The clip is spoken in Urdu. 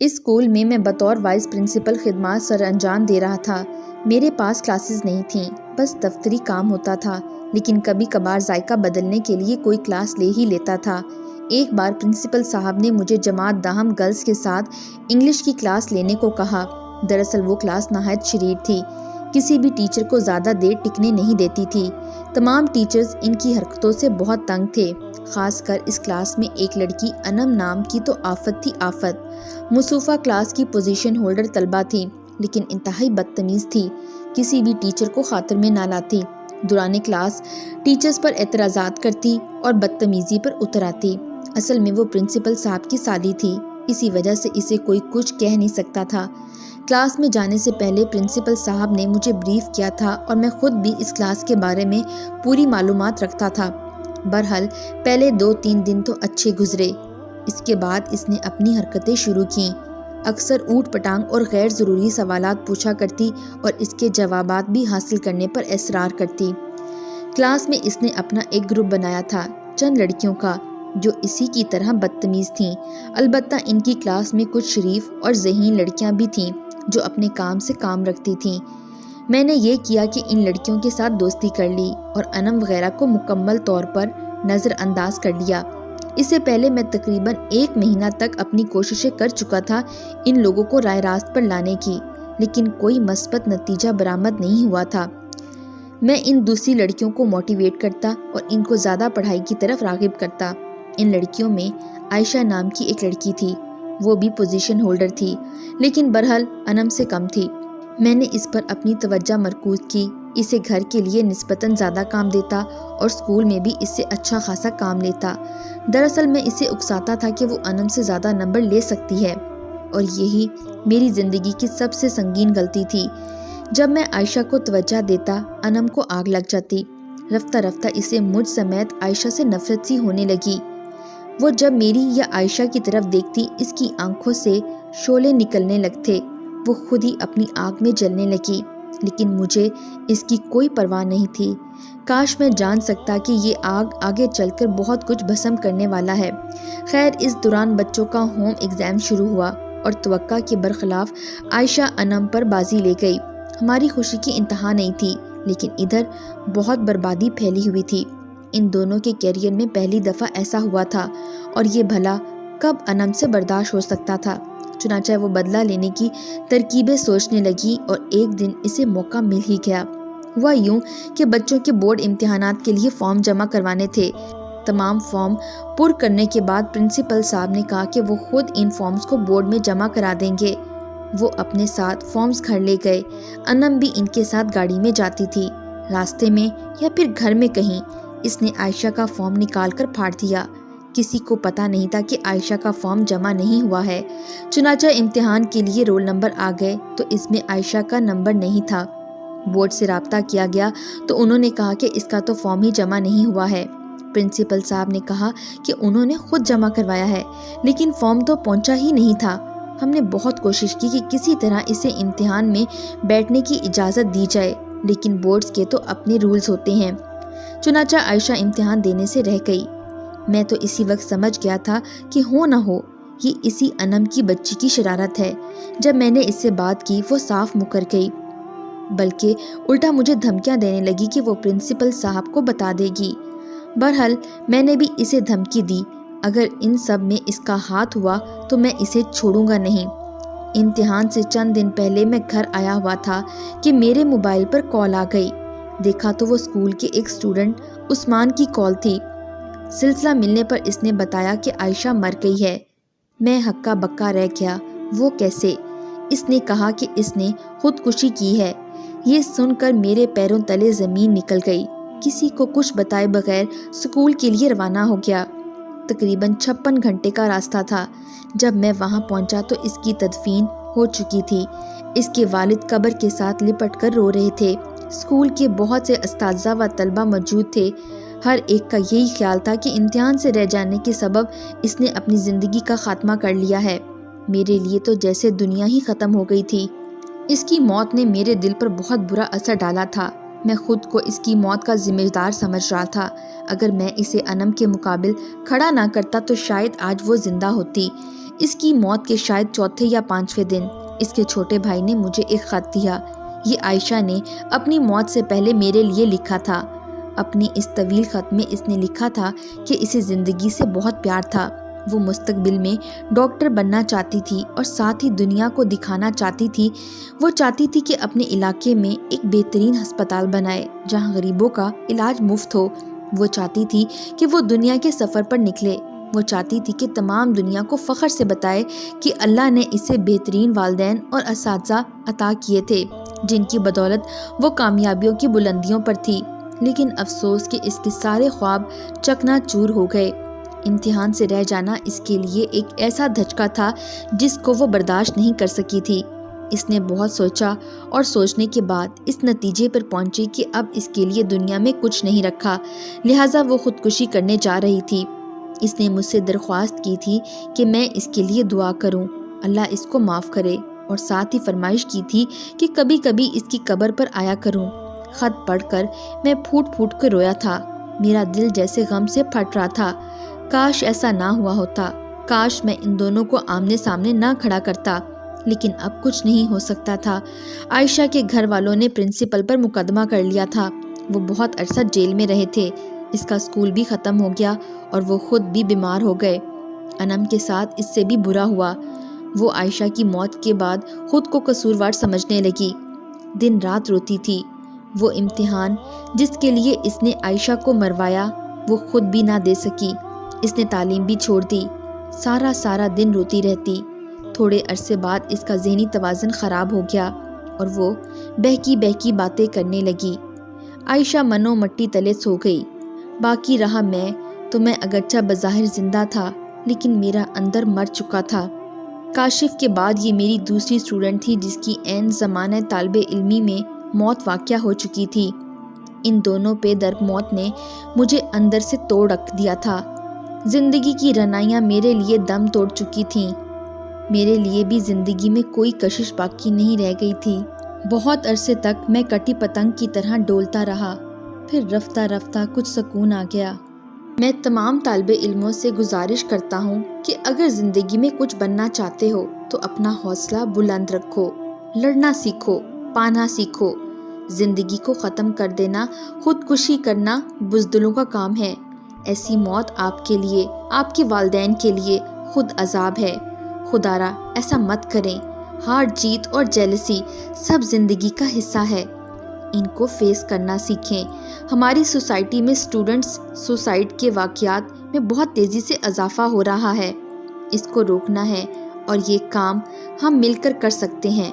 اس اسکول میں میں بطور وائس پرنسپل خدمات سر انجام دے رہا تھا۔ میرے پاس کلاسز نہیں تھیں، بس دفتری کام ہوتا تھا، لیکن کبھی کبھار ذائقہ بدلنے کے لیے کوئی کلاس لے ہی لیتا تھا۔ ایک بار پرنسپل صاحب نے مجھے جماعت داہم گرلز کے ساتھ انگلش کی کلاس لینے کو کہا۔ دراصل وہ کلاس نہایت شریر تھی، کسی بھی ٹیچر کو زیادہ دیر ٹکنے نہیں دیتی تھی۔ تمام ٹیچرز ان کی حرکتوں سے بہت تنگ تھے، خاص کر اس کلاس میں ایک لڑکی انم نام کی تو آفت تھی آفت۔ مصوفہ کلاس کی پوزیشن ہولڈر طلبہ تھی، لیکن انتہائی بدتمیز تھی، کسی بھی ٹیچر کو خاطر میں نہ لاتی۔ دوران کلاس ٹیچرز پر اعتراضات کرتی اور بدتمیزی پر اتر آتی۔ اصل میں وہ پرنسپل صاحب کی سالی تھی، اسی وجہ سے اسے کوئی کچھ کہہ نہیں سکتا تھا۔ کلاس میں جانے سے پہلے پرنسپل صاحب نے مجھے بریف کیا تھا اور میں خود بھی اس کلاس کے بارے میں پوری معلومات رکھتا تھا۔ بہرحال پہلے 2-3 دن تو اچھے گزرے۔ اس کے بعد اس نے اپنی حرکتیں شروع کیں، اکثر اوٹ پٹانگ اور غیر ضروری سوالات پوچھا کرتی اور اس کے جوابات بھی حاصل کرنے پر اصرار کرتی۔ کلاس میں اس نے اپنا ایک گروپ بنایا تھا چند لڑکیوں کا، جو اسی کی طرح بدتمیز تھیں۔ البتہ ان کی کلاس میں کچھ شریف اور ذہین لڑکیاں بھی تھیں جو اپنے کام سے کام رکھتی تھیں۔ میں نے یہ کیا کہ ان لڑکیوں کے ساتھ دوستی کر لی اور انم وغیرہ کو مکمل طور پر نظر انداز کر لیا۔ اس سے پہلے میں تقریباً 1 مہینہ تک اپنی کوششیں کر چکا تھا ان لوگوں کو راہ راست پر لانے کی، لیکن کوئی مثبت نتیجہ برآمد نہیں ہوا تھا۔ میں ان دوسری لڑکیوں کو موٹیویٹ کرتا اور ان کو زیادہ پڑھائی کی طرف راغب کرتا۔ ان لڑکیوں میں عائشہ نام کی ایک لڑکی تھی، وہ بھی پوزیشن ہولڈر تھی، لیکن بہرحال انم سے کم تھی۔ میں نے اس پر اپنی توجہ مرکوز کی، اسے گھر کے لیے نسبتاً زیادہ کام دیتا اور اسکول میں بھی اس سے اچھا خاصا کام لیتا۔ دراصل میں اسے اکساتا تھا کہ وہ انم سے زیادہ نمبر لے سکتی ہے، اور یہی میری زندگی کی سب سے سنگین غلطی تھی۔ جب میں عائشہ کو توجہ دیتا، انم کو آگ لگ جاتی۔ رفتہ رفتہ اسے مجھ سمیت عائشہ سے نفرت سی ہونے لگی۔ وہ جب میری یا عائشہ کی طرف دیکھتی، اس کی آنکھوں سے شعلے نکلنے لگتے، وہ خود ہی اپنی آگ میں جلنے لگی، لیکن مجھے اس کی کوئی پرواہ نہیں تھی۔ کاش میں جان سکتا کہ یہ آگ آگے چل کر بہت کچھ بھسم کرنے والا ہے۔ خیر، اس دوران بچوں کا ہوم ایگزام شروع ہوا اور توقع کے برخلاف عائشہ انم پر بازی لے گئی۔ ہماری خوشی کی انتہا نہیں تھی، لیکن ادھر بہت بربادی پھیلی ہوئی تھی۔ ان دونوں کے کیریئر میں پہلی دفعہ ایسا ہوا تھا، اور یہ بھلا کب انم سے برداشت ہو سکتا تھا۔ چنانچہ وہ بدلہ لینے کی ترکیبیں سوچنے لگی اور ایک دن اسے موقع مل ہی گیا۔ ہوا یوں کہ بچوں کے بورڈ امتحانات کے لیے فارم جمع کروانے تھے۔ تمام فارم پر کرنے کے بعد پرنسپل صاحب نے کہا کہ وہ خود ان فارمز کو بورڈ میں جمع کرا دیں گے۔ وہ اپنے ساتھ فارمز گھر لے گئے۔ انم بھی ان کے ساتھ گاڑی میں جاتی تھی۔ راستے میں یا پھر گھر میں کہیں اس نے عائشہ کا فارم نکال کر پھاڑ دیا۔ کسی کو پتہ نہیں تھا کہ عائشہ کا فارم جمع نہیں ہوا ہے۔ چنانچہ امتحان کے لیے رول نمبر آ گئے تو اس میں عائشہ کا نمبر نہیں تھا۔ بورڈ سے رابطہ کیا گیا تو انہوں نے کہا کہ اس کا تو فارم ہی جمع نہیں ہوا ہے۔ پرنسپل صاحب نے کہا کہ انہوں نے خود جمع کروایا ہے، لیکن فارم تو پہنچا ہی نہیں تھا۔ ہم نے بہت کوشش کی کہ کسی طرح اسے امتحان میں بیٹھنے کی اجازت دی جائے، لیکن بورڈز کے تو اپنے رولز ہوتے ہیں۔ چنانچہ عائشہ امتحان دینے سے رہ گئی۔ میں تو اسی وقت سمجھ گیا تھا کہ ہو نہ ہو یہ اسی انم کی بچی کی شرارت ہے۔ جب میں نے اس سے بات کی وہ صاف مکر گئی، بلکہ الٹا مجھے دھمکیاں دینے لگی کہ وہ پرنسپل صاحب کو بتا دے گی۔ بہرحال میں نے بھی اسے دھمکی دی، اگر ان سب میں اس کا ہاتھ ہوا تو میں اسے چھوڑوں گا نہیں۔ امتحان سے چند دن پہلے میں گھر آیا ہوا تھا کہ میرے موبائل پر کال آ گئی۔ دیکھا تو وہ اسکول کے ایک اسٹوڈنٹ عثمان کی کال تھی۔ سلسلہ ملنے پر اس نے بتایا کہ عائشہ مر گئی ہے۔ میں ہکا بکا رہ گیا، وہ کیسے؟ اس نے کہا کہ اس نے خودکشی کی ہے۔ یہ سن کر میرے پیروں تلے زمین نکل گئی۔ کسی کو کچھ بتائے بغیر اسکول کے لیے روانہ ہو گیا۔ تقریباً 56 گھنٹے کا راستہ تھا۔ جب میں وہاں پہنچا تو اس کی تدفین ہو چکی تھی۔ اس کے والد قبر کے ساتھ لپٹ کر رو رہے تھے۔ اسکول کے بہت سے اساتذہ و طلبہ موجود تھے۔ ہر ایک کا یہی خیال تھا کہ امتحان سے رہ جانے کے سبب اس نے اپنی زندگی کا خاتمہ کر لیا ہے۔ میرے لیے تو جیسے دنیا ہی ختم ہو گئی تھی۔ اس کی موت نے میرے دل پر بہت برا اثر ڈالا تھا۔ میں خود کو اس کی موت کا ذمہ دار سمجھ رہا تھا۔ اگر میں اسے انم کے مقابل کھڑا نہ کرتا تو شاید آج وہ زندہ ہوتی۔ اس کی موت کے شاید چوتھے یا 5ویں دن اس کے چھوٹے بھائی نے مجھے ایک خط دیا۔ یہ عائشہ نے اپنی موت سے پہلے میرے لیے لکھا تھا۔ اپنی اس طویل خط میں اس نے لکھا تھا کہ اسے زندگی سے بہت پیار تھا۔ وہ مستقبل میں ڈاکٹر بننا چاہتی تھی اور ساتھ ہی دنیا کو دکھانا چاہتی تھی۔ وہ چاہتی تھی کہ اپنے علاقے میں ایک بہترین ہسپتال بنائے جہاں غریبوں کا علاج مفت ہو۔ وہ چاہتی تھی کہ وہ دنیا کے سفر پر نکلے۔ وہ چاہتی تھی کہ تمام دنیا کو فخر سے بتائے کہ اللہ نے اسے بہترین والدین اور اساتذہ عطا کیے تھے جن کی بدولت وہ کامیابیوں کی بلندیوں پر تھی۔ لیکن افسوس کہ اس کے سارے خواب چکنا چور ہو گئے۔ امتحان سے رہ جانا اس کے لیے ایک ایسا دھچکا تھا جس کو وہ برداشت نہیں کر سکی تھی۔ اس نے بہت سوچا اور سوچنے کے بعد اس نتیجے پر پہنچی کہ اب اس کے لیے دنیا میں کچھ نہیں رکھا، لہٰذا وہ خودکشی کرنے جا رہی تھی۔ اس نے مجھ سے درخواست کی تھی کہ میں اس کے لیے دعا کروں، اللہ اس کو معاف کرے، اور ساتھ ہی فرمائش کی تھی کہ کبھی کبھی اس کی قبر پر آیا کروں۔ خط پڑھ کر میں پھوٹ پھوٹ کر رویا تھا۔ میرا دل جیسے غم سے پھٹ رہا تھا۔ کاش ایسا نہ ہوا ہوتا، کاش میں ان دونوں کو آمنے سامنے نہ کھڑا کرتا، لیکن اب کچھ نہیں ہو سکتا تھا۔ عائشہ کے گھر والوں نے پرنسپل پر مقدمہ کر لیا تھا۔ وہ بہت عرصہ جیل میں رہے تھے۔ اس کا اسکول بھی ختم ہو گیا اور وہ خود بھی بیمار ہو گئے۔ انم کے ساتھ اس سے بھی برا ہوا۔ وہ عائشہ کی موت کے بعد خود کو قصوروار سمجھنے لگی، دن رات روتی تھی۔ وہ امتحان جس کے لیے اس نے عائشہ کو مروایا وہ خود بھی نہ دے سکی۔ اس نے تعلیم بھی چھوڑ دی، سارا دن روتی رہتی۔ تھوڑے عرصے بعد اس کا ذہنی توازن خراب ہو گیا اور وہ بہکی باتیں کرنے لگی۔ عائشہ منو مٹی تلے سو گئی۔ باقی رہا میں اگرچہ بظاہر زندہ تھا لیکن میرا اندر مر چکا تھا۔ کاشف کے بعد یہ میری دوسری اسٹوڈنٹ تھی جس کی عین زمانہ طالب علمی میں موت واقع ہو چکی تھی۔ ان دونوں پہ در موت نے مجھے اندر سے توڑ رکھ دیا تھا۔ زندگی کی رعنائیاں میرے لیے دم توڑ چکی تھیں۔ میرے لیے بھی زندگی میں کوئی کشش باقی نہیں رہ گئی تھی۔ بہت عرصے تک میں کٹی پتنگ کی طرح ڈولتا رہا، پھر رفتہ رفتہ کچھ سکون آ گیا۔ میں تمام طالب علموں سے گزارش کرتا ہوں کہ اگر زندگی میں کچھ بننا چاہتے ہو تو اپنا حوصلہ بلند رکھو، لڑنا سیکھو، پانا سیکھو۔ زندگی کو ختم کر دینا، خودکشی کرنا بزدلوں کا کام ہے۔ ایسی موت آپ کے لیے، آپ کے والدین کے لیے خود عذاب ہے۔ خدا را ایسا مت کریں۔ ہار جیت اور جیلسی سب زندگی کا حصہ ہے، ان کو فیس کرنا سیکھیں۔ ہماری سوسائٹی میں اسٹوڈنٹس سوسائڈ کے واقعات میں بہت تیزی سے اضافہ ہو رہا ہے۔ اس کو روکنا ہے اور یہ کام ہم مل کر سکتے ہیں۔